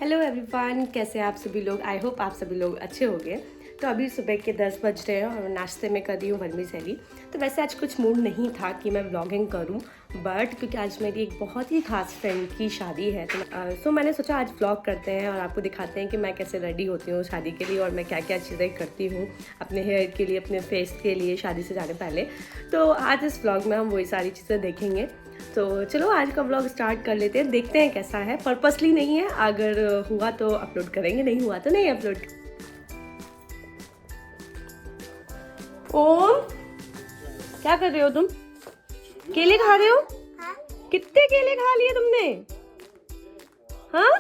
Hello everyone, कैसे आप सभी लोग। आई होप आप सभी लोग अच्छे होंगे। तो अभी सुबह के 10 बज रहे हैं और नाश्ते में कर रही हूँ वर्मीसेली। तो वैसे आज कुछ मूड नहीं था कि मैं व्लॉगिंग करूँ, बट क्योंकि आज मेरी एक बहुत ही खास फ्रेंड की शादी है तो मैंने सोचा आज व्लॉग करते हैं और आपको दिखाते हैं कि मैं कैसे रेडी होती हूँ शादी के लिए और मैं क्या क्या चीज़ें करती हूँ अपने हेयर के लिए, अपने फेस के लिए शादी से जाने पहले। तो आज इस व्लॉग में हम वही सारी चीज़ें देखेंगे। तो चलो आज का व्लॉग स्टार्ट कर लेते हैं, देखते हैं कैसा है। पर्पसली नहीं है, अगर हुआ तो अपलोड करेंगे, नहीं हुआ तो नहीं अपलोड। ओम, क्या कर रहे हो तुम? केले खा रहे हो? हाँ? कितने केले खा लिए तुमने? हाँ,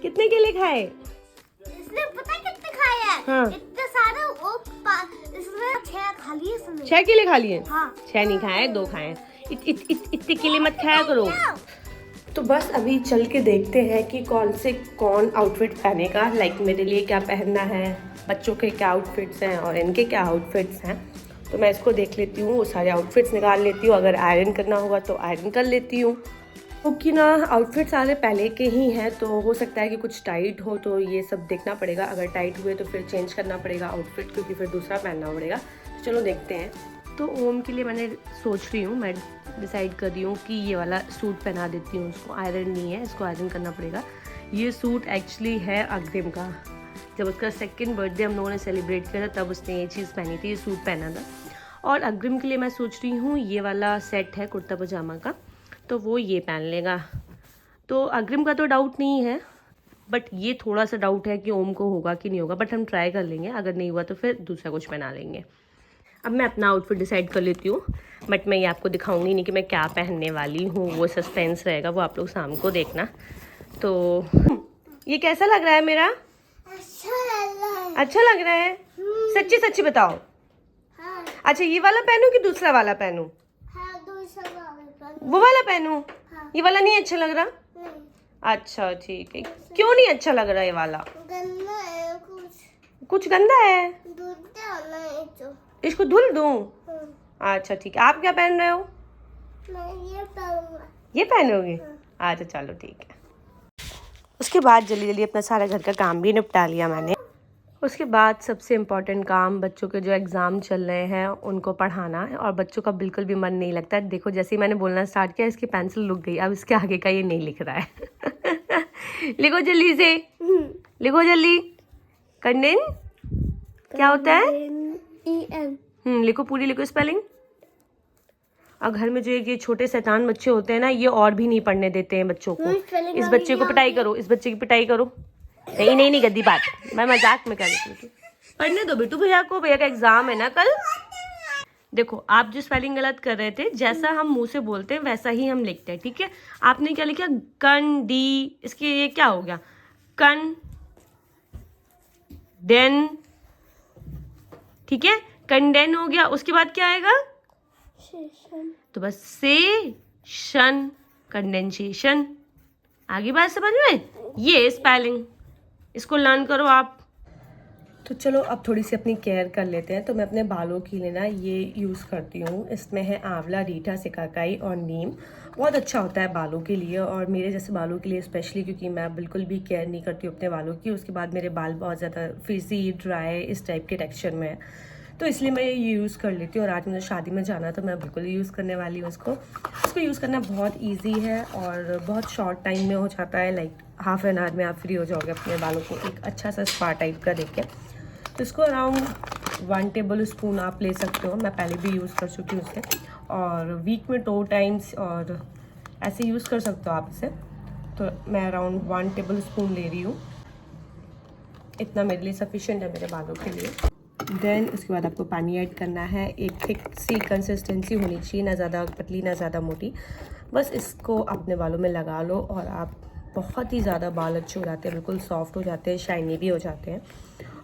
कितने केले खाए? इसने पता है कितने खाए हैं? हाँ। इतने सारे इसने 6 खा लिए इसने। 6 केले खा लिए? हाँ। 6 नहीं खाए, 2 खाए। इतने केले मत खाया करो। तो बस अभी चल के देखते हैं कि कौन आउटफिट पहनेगा। लाइक मेरे लिए क्या पहनना है, बच्चों के क्या आउटफिट्स हैं और इनके क्या आउटफिट्स हैं। तो मैं इसको देख लेती हूँ, वो सारे आउटफिट्स निकाल लेती हूँ। अगर आयरन करना होगा तो आयरन कर लेती हूँ, क्योंकि ना आउटफिट सारे पहले के ही हैं तो हो सकता है कि कुछ टाइट हो, तो ये सब देखना पड़ेगा। अगर टाइट हुए तो फिर चेंज करना पड़ेगा आउटफिट, क्योंकि फिर दूसरा पहनना पड़ेगा। तो चलो देखते हैं। तो ओम के लिए मैंने सोच रही हूँ, मैं डिसाइड कर रही हूँ कि ये वाला सूट पहना देती हूँ उसको। आयरन नहीं है, इसको आयरन करना पड़ेगा। ये सूट एक्चुअली है अग्रिम का। जब उसका 2nd बर्थडे हम लोगों ने सेलिब्रेट किया था तब उसने ये चीज़ पहनी थी, ये सूट पहना था। और अग्रिम के लिए मैं सोच रही हूँ ये वाला सेट है कुर्ता पजामा का, तो वो ये पहन लेगा। तो अग्रिम का तो डाउट नहीं है, बट ये थोड़ा सा डाउट है कि ओम को होगा कि नहीं होगा, बट हम ट्राई कर लेंगे। अगर नहीं हुआ तो फिर दूसरा कुछ पहना लेंगे। अब मैं अपना आउटफिट डिसाइड कर लेती हूँ, बट मैं ये आपको दिखाऊंगी नहीं कि मैं क्या पहनने वाली हूँ, वो सस्पेंस रहेगा, वो आप लोग शाम को देखना। तो ये कैसा लग रहा है मेरा? अच्छा लग रहा है। अच्छा लग रहा है? सच्ची सच्ची बताओ। हाँ। अच्छा, ये वाला पहनूं कि दूसरा वाला पहनूं? हाँ, दूसरा वाला। वो वाला पहनूं? हाँ। ये वाला नहीं अच्छा लग रहा? नहीं, अच्छा ठीक है। क्यों नहीं अच्छा लग रहा ये वाला? गंदा है कुछ गंदा है? दूध डालना है तो। इसको धुल दूं? हाँ। अच्छा ठीक है। आप क्या पहन रहे हो? मैं ये पहनूंगा। ये पहनोगे? अच्छा चलो ठीक है। उसके बाद जल्दी जल्दी अपना सारा घर का काम भी निपटा लिया मैंने। उसके बाद सबसे इम्पॉर्टेंट काम, बच्चों के जो एग्ज़ाम चल रहे हैं उनको पढ़ाना है। और बच्चों का बिल्कुल भी मन नहीं लगता है। देखो जैसे ही मैंने बोलना स्टार्ट किया इसकी पेंसिल रुक गई, अब इसके आगे का ये नहीं लिख रहा है। लिखो जल्दी से, लिखो जल्दी। कंडेन क्या होता है? लिखो, पूरी लिखो स्पेलिंग। और घर में जो ये छोटे शैतान बच्चे होते हैं ना, ये और भी नहीं पढ़ने देते हैं बच्चों को। इस बच्चे को पिटाई करो, इस बच्चे की पिटाई करो। नहीं नहीं नहीं, गद्दी बात, मैं मजाक में कर रही थी। पढ़ने दो बेटू भैया को, भैया का एग्जाम है ना कल। देखो आप जो स्पेलिंग गलत कर रहे थे, जैसा हम मुंह से बोलते हैं वैसा ही हम लिखते हैं, ठीक है? आपने क्या लिखा? कन डी, इसके ये क्या हो गया? कन देन, ठीक है? कंडेन हो गया। उसके बाद क्या आएगा? तो बस से शन, कंडेंसेशन। आगे बात समझ में? ये स्पेलिंग, इसको लर्न करो आप। तो चलो अब थोड़ी सी अपनी केयर कर लेते हैं। तो मैं अपने बालों के लिए ना ये यूज़ करती हूँ। इसमें है आंवला, रीठा, सिकाकाई और नीम। बहुत अच्छा होता है बालों के लिए, और मेरे जैसे बालों के लिए स्पेशली, क्योंकि मैं बिल्कुल भी केयर नहीं करती हूँ अपने बालों की। उसके बाद मेरे बाल बहुत ज़्यादा फ्रिजी, ड्राई, इस टाइप के टेक्सचर में है, तो इसलिए मैं ये यूज़ कर लेती हूँ। और आज मुझे शादी में जाना तो मैं बिल्कुल यूज़ करने वाली हूँ इसको। इसको यूज़ करना बहुत ईजी है और बहुत शॉर्ट टाइम में हो जाता है। लाइक हाफ एन आवर में आप फ्री हो जाओगे अपने बालों को एक अच्छा सा स्पा टाइप का देके। तो इसको अराउंड 1 टेबल स्पून आप ले सकते हो। मैं पहले भी यूज़ कर चुकी हूँ उससे, और वीक में 2 टाइम्स और ऐसे यूज़ कर सकते हो आप इसे। तो मैं अराउंड 1 टेबल स्पून ले रही हूँ, इतना मेरे लिए सफिशिएंट है मेरे बालों के लिए। देन उसके बाद आपको पानी ऐड करना है। एक थिक सी कंसिस्टेंसी होनी चाहिए, ना ज़्यादा पतली ना ज़्यादा मोटी। बस इसको अपने बालों में लगा लो और आप बहुत ही ज़्यादा बाल अच्छे हो जाते हैं, बिल्कुल सॉफ्ट हो जाते हैं, शाइनी भी हो जाते हैं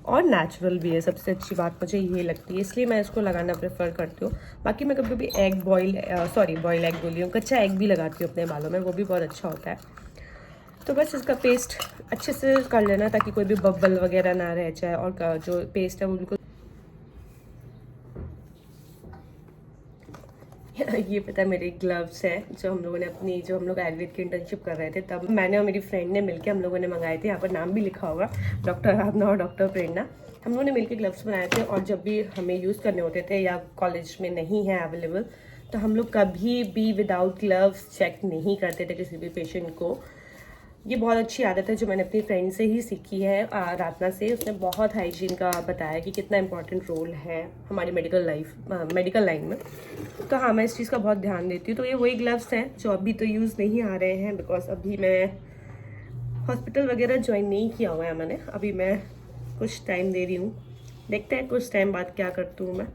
और नेचुरल भी है। सबसे अच्छी बात मुझे ये लगती है, इसलिए मैं इसको लगाना प्रेफर करती हूँ। बाकी मैं कभी कभी बॉयल एग बोली हूँ, कच्चा एग भी लगाती हूँ अपने बालों में, वो भी बहुत अच्छा होता है। तो बस इसका पेस्ट अच्छे से कर लेना ताकि कोई भी बबल वगैरह ना रह जाए, और जो पेस्ट है वो बिल्कुल ये पता है मेरे ग्लव्स हैं जो हम लोगों ने अपनी जो हम लोग आयुर्वेद की इंटर्नशिप कर रहे थे तब मैंने और मेरी फ्रेंड ने मिलकर हम लोगों ने मंगाए थे। यहाँ पर नाम भी लिखा होगा, डॉक्टर आराधना और डॉक्टर प्रेरणा। हम लोगों ने मिलकर ग्लव्स बनाए थे और जब भी हमें यूज़ करने होते थे या कॉलेज में नहीं है अवेलेबल तो हम लोग कभी भी विदाउट ग्लव्स चेक नहीं करते थे किसी भी पेशेंट को। ये बहुत अच्छी आदत है जो मैंने अपनी फ्रेंड से ही सीखी है, आराधना से। उसने बहुत हाइजीन का बताया कि कितना इंपॉर्टेंट रोल है हमारी मेडिकल लाइन में। तो हाँ, मैं इस चीज़ का बहुत ध्यान देती हूँ। तो ये वही ग्लव्स हैं जो अभी तो यूज़ नहीं आ रहे हैं बिकॉज अभी मैं हॉस्पिटल वगैरह ज्वाइन नहीं किया हुआ है मैंने। अभी मैं कुछ टाइम दे रही हूँ, देखते हैं कुछ टाइम बाद क्या करती हूँ मैं।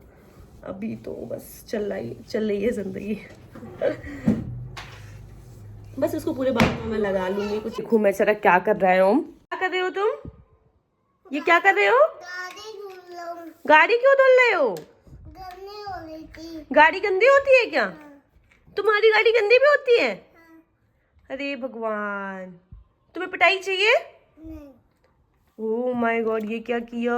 अभी तो बस चल रही है ज़िंदगी। बस इसको पूरे बाल में मैं लगा लूंगी। कुछ देखूँ मैं जरा क्या कर रहा है। ओम, क्या कर रहे हो तुम? ये क्या कर रहे हो? गाड़ी क्यों धुल रहे हो? गाड़ी गंदी होती है क्या? तुम्हारी गाड़ी गंदी भी होती है? अरे भगवान, तुम्हें पिटाई चाहिए? ओह माय गॉड, ये क्या किया?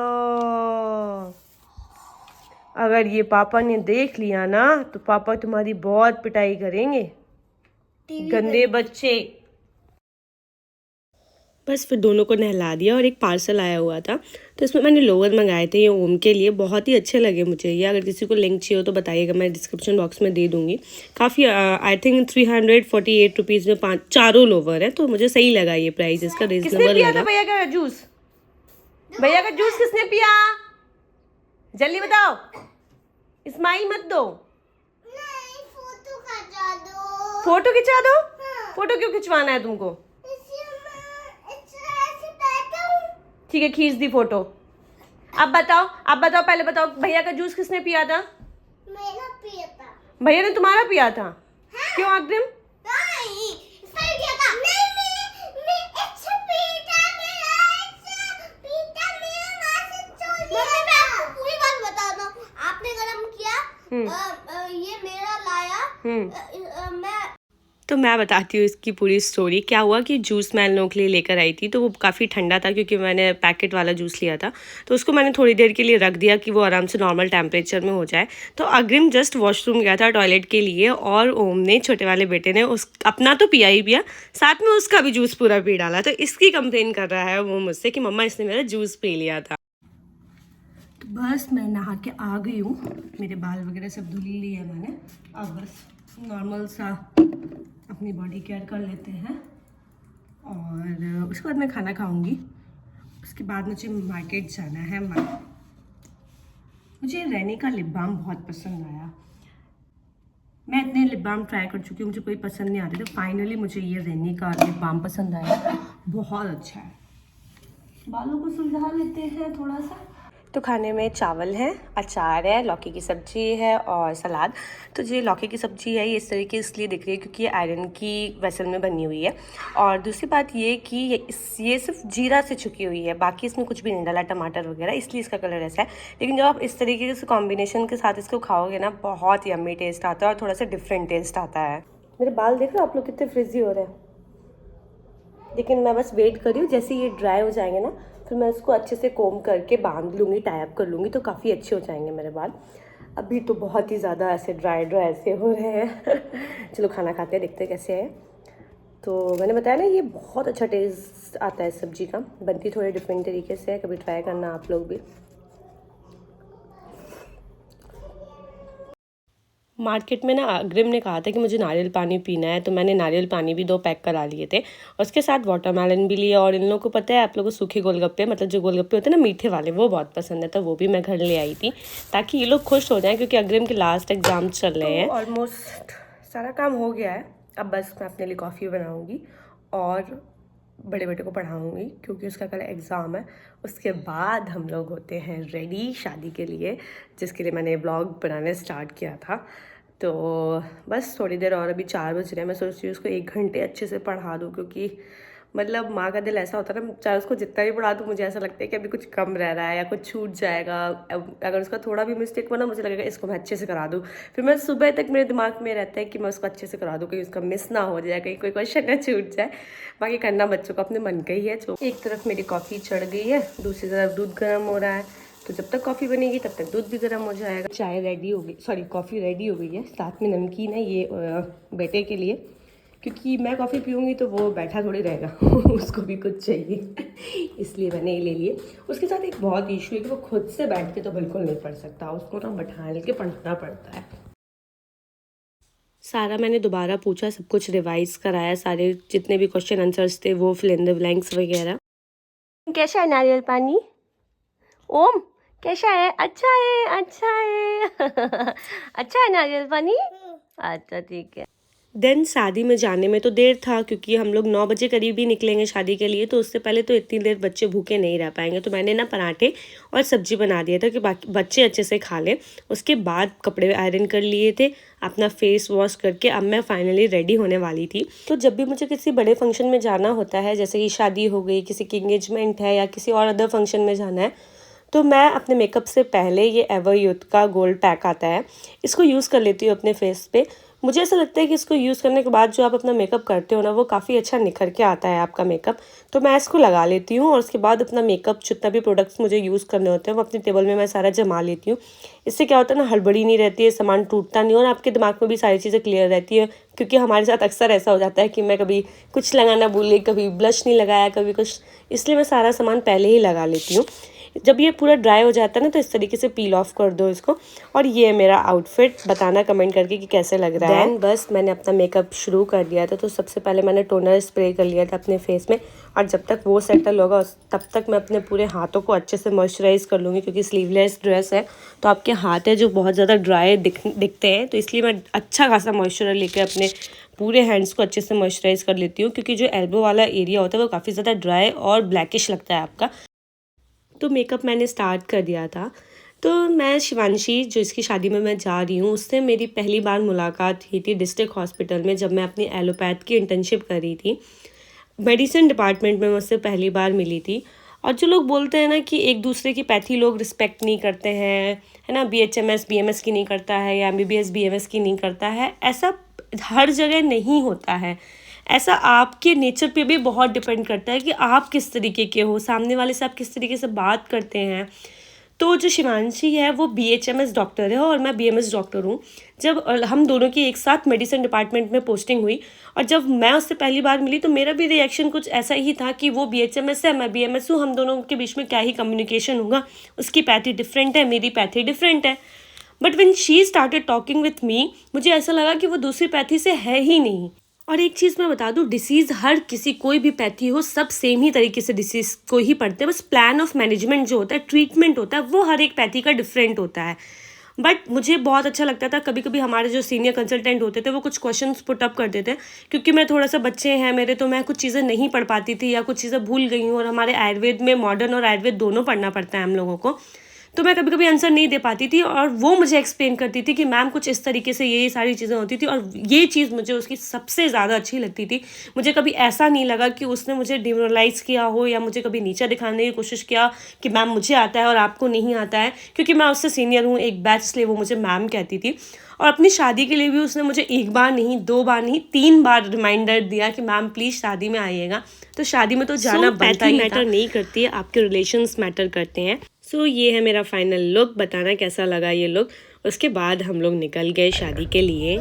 अगर ये पापा ने देख लिया ना तो पापा तुम्हारी बहुत पिटाई करेंगे, गंदे बच्चे। बस फिर दोनों को नहला दिया और एक पार्सल आया हुआ था तो इसमें मैंने लोअर मंगाए थे ये ओम के लिए। बहुत ही अच्छे लगे मुझे ये। अगर किसी को लिंक चाहिए हो तो बताइएगा, मैं डिस्क्रिप्शन बॉक्स में दे दूंगी। काफ़ी आई थिंक 348 रुपीज़ में चारों लोअर है तो मुझे सही लगा ये प्राइस इसका, रीजनेबल लगा। भैया का जूस किसने पिया? जल्दी बताओ, स्माइल मत दो। फोटो खिंचा दो। फोटो क्यों खिंचवाना है तुमको? ठीक है, खींच दी फोटो। अब बताओ पहले बताओ, भैया का जूस किसने पिया था? मेरा पिया था। भैया ने तुम्हारा पिया था? हाँ? क्यों अग्रिम? नहीं, इसने पिया था। नहीं, मैं अच्छा पीता मेरा माँ से चोरी किया। मम्मी, मैं आपको पूरी बात बता दूं। आपने गरम किया, ये मेरा लाया, मैं तो मैं बताती हूँ इसकी पूरी स्टोरी। क्या हुआ कि जूस मैं इन लोगों के लिए लेकर आई थी तो वो काफ़ी ठंडा था क्योंकि मैंने पैकेट वाला जूस लिया था। तो उसको मैंने थोड़ी देर के लिए रख दिया कि वो आराम से नॉर्मल टेम्परेचर में हो जाए। तो अग्रिम जस्ट वॉशरूम गया था टॉयलेट के लिए और ओम ने, छोटे वाले बेटे ने, अपना तो पिया ही पिया, साथ में उसका भी जूस पूरा पी डाला। तो इसकी कंप्लेन कर रहा है वो मुझसे कि मम्मा इसने मेरा जूस पी लिया था। तो बस मैं नहा के आ गई हूँ, मेरे बाल वगैरह सब धुल लिए मैंने। अब बस नॉर्मल सा अपनी बॉडी केयर कर लेते हैं और उसके बाद मैं खाना खाऊंगी। उसके बाद मुझे मार्केट जाना है। मुझे रेनी का लिप बाम बहुत पसंद आया। मैं इतने लिप बाम ट्राई कर चुकी हूँ, मुझे कोई पसंद नहीं आते, तो फाइनली मुझे ये रेनी का लिप बाम पसंद आया। बहुत अच्छा है। बालों को सुलझा लेते हैं थोड़ा सा। तो खाने में चावल है, अचार है, लौकी की सब्जी है और सलाद। तो ये लौकी की सब्जी है, ये इस तरीके इसलिए दिख रही है क्योंकि ये आयरन की वेसल में बनी हुई है। और दूसरी बात ये कि ये सिर्फ जीरा से छुकी हुई है, बाकी इसमें कुछ भी नहीं डाला, टमाटर वगैरह, इसलिए इसका कलर ऐसा है। लेकिन जब आप इस तरीके से कॉम्बिनेशन के साथ इसको खाओगे ना, बहुत यम्मी टेस्ट आता है और थोड़ा सा डिफरेंट टेस्ट आता है। मेरे बाल देख रहे हो आप लोग कितने फ्रिजी हो रहे हैं, लेकिन मैं बस वेट कर रही हूँ। जैसे ये ड्राई हो जाएंगे ना फिर मैं इसको अच्छे से कोम करके बांध लूँगी, टाई अप कर लूँगी, तो काफ़ी अच्छे हो जाएंगे मेरे बाल। अभी तो बहुत ही ज़्यादा ऐसे ड्राई ऐसे हो रहे हैं। चलो खाना खाते हैं, देखते हैं कैसे है। तो मैंने बताया ना ये बहुत अच्छा टेस्ट आता है सब्जी का, बनती थोड़े डिफरेंट तरीके से है, कभी ट्राई करना आप लोग भी। मार्केट में ना अग्रिम ने कहा था कि मुझे नारियल पानी पीना है, तो मैंने नारियल पानी भी 2 पैक करा लिए थे और उसके साथ वाटरमेलन भी लिया। और इन लोगों को पता है, आप लोगों को सूखे गोलगप्पे, मतलब जो गोलगप्पे होते हैं ना मीठे वाले, वो बहुत पसंद है, तो वो भी मैं घर ले आई थी ताकि ये लोग खुश हो जाएं क्योंकि अग्रिम के लास्ट एग्ज़ाम चल रहे हैं। ऑलमोस्ट सारा काम हो गया है। अब बस मैं अपने लिए कॉफ़ी बनाऊँगी और बड़े बेटे को पढ़ाऊँगी क्योंकि उसका कल एग्ज़ाम है। उसके बाद हम लोग होते हैं रेडी शादी के लिए, जिसके लिए मैंने ब्लॉग बनाने स्टार्ट किया था। तो बस थोड़ी देर और, अभी 4 बज रहे हैं। मैं सोच रही हूँ उसको 1 घंटे अच्छे से पढ़ा दूँ क्योंकि मतलब माँ का दिल ऐसा होता है ना, चाहे उसको जितना भी पढ़ा दूँ मुझे ऐसा लगता है कि अभी कुछ कम रह रहा है या कुछ छूट जाएगा। अगर उसका थोड़ा भी मिस्टेक हुआ ना, मुझे लगेगा इसको मैं अच्छे से करा दूँ। फिर मैं सुबह तक मेरे दिमाग में रहता है कि मैं उसको अच्छे से करा दूँ, कहीं उसका मिस ना हो जाए, कहीं कोई क्वेश्चन ना छूट जाए। बाकी करना बच्चों को अपने मन का ही है। जो एक तरफ मेरी कॉफ़ी चढ़ गई है, दूसरी तरफ दूध गर्म हो रहा है। तो जब तक कॉफ़ी बनेगी तब तक दूध भी गर्म हो जाएगा। चाय रेडी हो गई, सॉरी कॉफ़ी रेडी हो गई है, साथ में नमकीन है ये बेटे के लिए, क्योंकि मैं कॉफ़ी पीऊँगी तो वो बैठा थोड़ी रहेगा उसको भी कुछ चाहिए इसलिए मैंने ये ले लिए। उसके साथ एक बहुत इशू है कि वो खुद से बैठ के तो बिल्कुल नहीं पढ़ सकता, उसको ना बैठा के पढ़ना पड़ता है। सारा मैंने दोबारा पूछा, सब कुछ रिवाइज कराया, सारे जितने भी क्वेश्चन आंसर्स थे वो फिल इन द ब्लैंक्स वगैरह। कैसा है नारियल पानी? ओम कैसा है? अच्छा है, अच्छा है अच्छा है नारियल पानी? अच्छा ठीक है। देन शादी में जाने में तो देर था, क्योंकि हम लोग 9 बजे करीब ही निकलेंगे शादी के लिए, तो उससे पहले तो इतनी देर बच्चे भूखे नहीं रह पाएंगे। तो मैंने ना पराठे और सब्जी बना दिया था कि बाकी बच्चे अच्छे से खा लें। उसके बाद कपड़े आयरन कर लिए थे, अपना फेस वॉश करके अब मैं फाइनली रेडी होने वाली थी। तो जब भी मुझे किसी बड़े फंक्शन में जाना होता है, जैसे कि शादी हो गई, किसी की इंगेजमेंट है या किसी और अदर फंक्शन में जाना है, तो मैं अपने मेकअप से पहले ये एवर यूथ का गोल्ड पैक आता है, इसको यूज़ कर लेती हूँ अपने फेस पे। मुझे ऐसा लगता है कि इसको यूज़ करने के बाद जो आप अपना मेकअप करते हो ना, वो काफ़ी अच्छा निखर के आता है आपका मेकअप। तो मैं इसको लगा लेती हूँ और उसके बाद अपना मेकअप जितना भी प्रोडक्ट्स मुझे यूज़ करने होते हैं वो अपनी टेबल में मैं सारा जमा लेती हूँ। इससे क्या होता है ना, हड़बड़ी नहीं रहती है, सामान टूटता नहीं और आपके दिमाग में भी सारी चीज़ें क्लियर रहती है। क्योंकि हमारे साथ अक्सर ऐसा हो जाता है कि मैं कभी कुछ लगाना भूल गई, कभी ब्लश नहीं लगाया, कभी कुछ, इसलिए मैं सारा सामान पहले ही लगा लेती हूँ। जब ये पूरा ड्राई हो जाता है ना, तो इस तरीके से पील ऑफ कर दो इसको। और ये है मेरा आउटफिट, बताना कमेंट करके कि कैसे लग रहा है। बस मैंने अपना मेकअप शुरू कर दिया था। तो सबसे पहले मैंने टोनर स्प्रे कर लिया था अपने फेस में, और जब तक वो सेटल होगा तब तक मैं अपने पूरे हाथों को अच्छे से मॉइस्चराइज कर लूँगी, क्योंकि स्लीवलेस ड्रेस है तो आपके हाथ है जो बहुत ज़्यादा ड्राई दिखते हैं। तो इसलिए मैं अच्छा खासा मॉइस्चर लेकर अपने पूरे हैंड्स को अच्छे से मॉइस्चराइज कर लेती हूँ, क्योंकि जो एल्बो वाला एरिया होता है वो काफ़ी ज़्यादा ड्राई और ब्लैकिश लगता है आपका। तो मेकअप मैंने स्टार्ट कर दिया था। तो मैं शिवांशी, जो इसकी शादी में मैं जा रही हूँ, उससे मेरी पहली बार मुलाकात हुई थी डिस्ट्रिक्ट हॉस्पिटल में, जब मैं अपनी एलोपैथ की इंटर्नशिप कर रही थी। मेडिसिन डिपार्टमेंट में मैं उससे पहली बार मिली थी। और जो लोग बोलते हैं ना कि एक दूसरे की पैथी लोग रिस्पेक्ट नहीं करते हैं, है ना, BHMS BMS की नहीं करता है या MBBS BMS की नहीं करता है, ऐसा हर जगह नहीं होता है। ऐसा आपके नेचर पे भी बहुत डिपेंड करता है कि आप किस तरीके के हो, सामने वाले से आप किस तरीके से बात करते हैं। तो जो शिवांशी है वो BHMS डॉक्टर है और मैं BMS डॉक्टर हूँ। जब हम दोनों की एक साथ मेडिसिन डिपार्टमेंट में पोस्टिंग हुई और जब मैं उससे पहली बार मिली तो मेरा भी रिएक्शन कुछ ऐसा ही था कि वो BHMS है, मैं BMS हूँ, हम दोनों के बीच में क्या ही कम्युनिकेशन होगा। उसकी पैथी डिफरेंट है, मेरी पैथी डिफरेंट है। But when she started talking with me, मुझे ऐसा लगा कि वो दूसरी पैथी से है ही नहीं। और एक चीज़ मैं बता दूं, डिसीज़ हर किसी, कोई भी पैथी हो, सब सेम ही तरीके से डिसीज़ को ही पढ़ते हैं। बस प्लान ऑफ मैनेजमेंट जो होता है, ट्रीटमेंट होता है, वो हर एक पैथी का डिफरेंट होता है। बट मुझे बहुत अच्छा लगता था, कभी कभी हमारे जो सीनियर कंसल्टेंट होते थे वो कुछ क्वेश्चंस पुट अप कर देते, क्योंकि मैं थोड़ा सा, बच्चे हैं मेरे, तो मैं कुछ चीज़ें नहीं पढ़ पाती थी या कुछ चीज़ें भूल गई हूँ। और हमारे आयुर्वेद में मॉडर्न और आयुर्वेद दोनों पढ़ना पड़ता है हम लोगों को, तो मैं कभी कभी आंसर नहीं दे पाती थी और वो मुझे एक्सप्लेन करती थी कि मैम कुछ इस तरीके से ये सारी चीज़ें होती थी। और ये चीज़ मुझे उसकी सबसे ज़्यादा अच्छी लगती थी। मुझे कभी ऐसा नहीं लगा कि उसने मुझे डिमोरलाइज़ किया हो या मुझे कभी नीचा दिखाने की कोशिश किया कि मैम मुझे आता है और आपको नहीं आता है, क्योंकि मैं उससे सीनियर हूँ एक बैच, इसलिए वो मुझे मैम कहती थी। और अपनी शादी के लिए भी उसने मुझे 1 बार नहीं, 2 बार नहीं, 3 बार रिमाइंडर दिया कि मैम प्लीज़ शादी में आइएगा। तो शादी में तो जाना बनता ही मैटर नहीं करती है, आपके रिलेशंस मैटर करते हैं। सो ये है मेरा फाइनल लुक, बताना कैसा लगा ये लुक। उसके बाद हम लोग निकल गए शादी के लिए।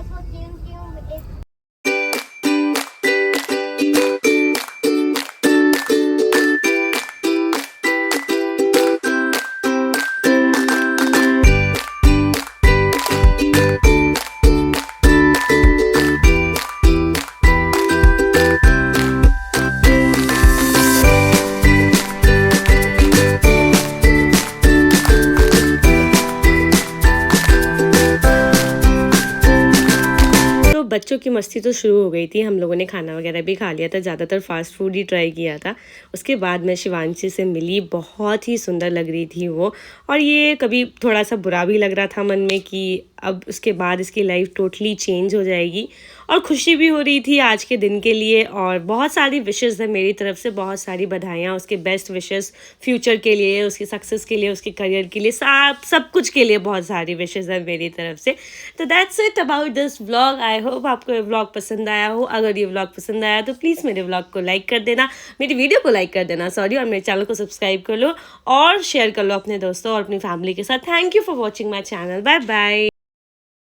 बच्चों की मस्ती तो शुरू हो गई थी, हम लोगों ने खाना वगैरह भी खा लिया था, ज़्यादातर फास्ट फूड ही ट्राई किया था। उसके बाद मैं शिवांशी से मिली, बहुत ही सुंदर लग रही थी वो। और ये कभी थोड़ा सा बुरा भी लग रहा था मन में कि अब उसके बाद इसकी लाइफ टोटली चेंज हो जाएगी। और खुशी भी हो रही थी आज के दिन के लिए। और बहुत सारी विशेज़ है मेरी तरफ से, बहुत सारी बधाइयाँ, उसके बेस्ट विशेज़ फ्यूचर के लिए, उसकी सक्सेस के लिए, उसके करियर के लिए, सब कुछ के लिए बहुत सारी विशेज़ है मेरी तरफ से। तो that's it about this vlog. I hope आपको ये व्लॉग पसंद आया हो। अगर ये व्लॉग पसंद आया तो प्लीज़ मेरे व्लॉग को लाइक कर देना, मेरी वीडियो को लाइक कर देना सॉरी, और मेरे चैनल को सब्सक्राइब कर लो और शेयर कर लो अपने दोस्तों और अपनी फैमिली के साथ। Thank you for watching my channel. Bye bye.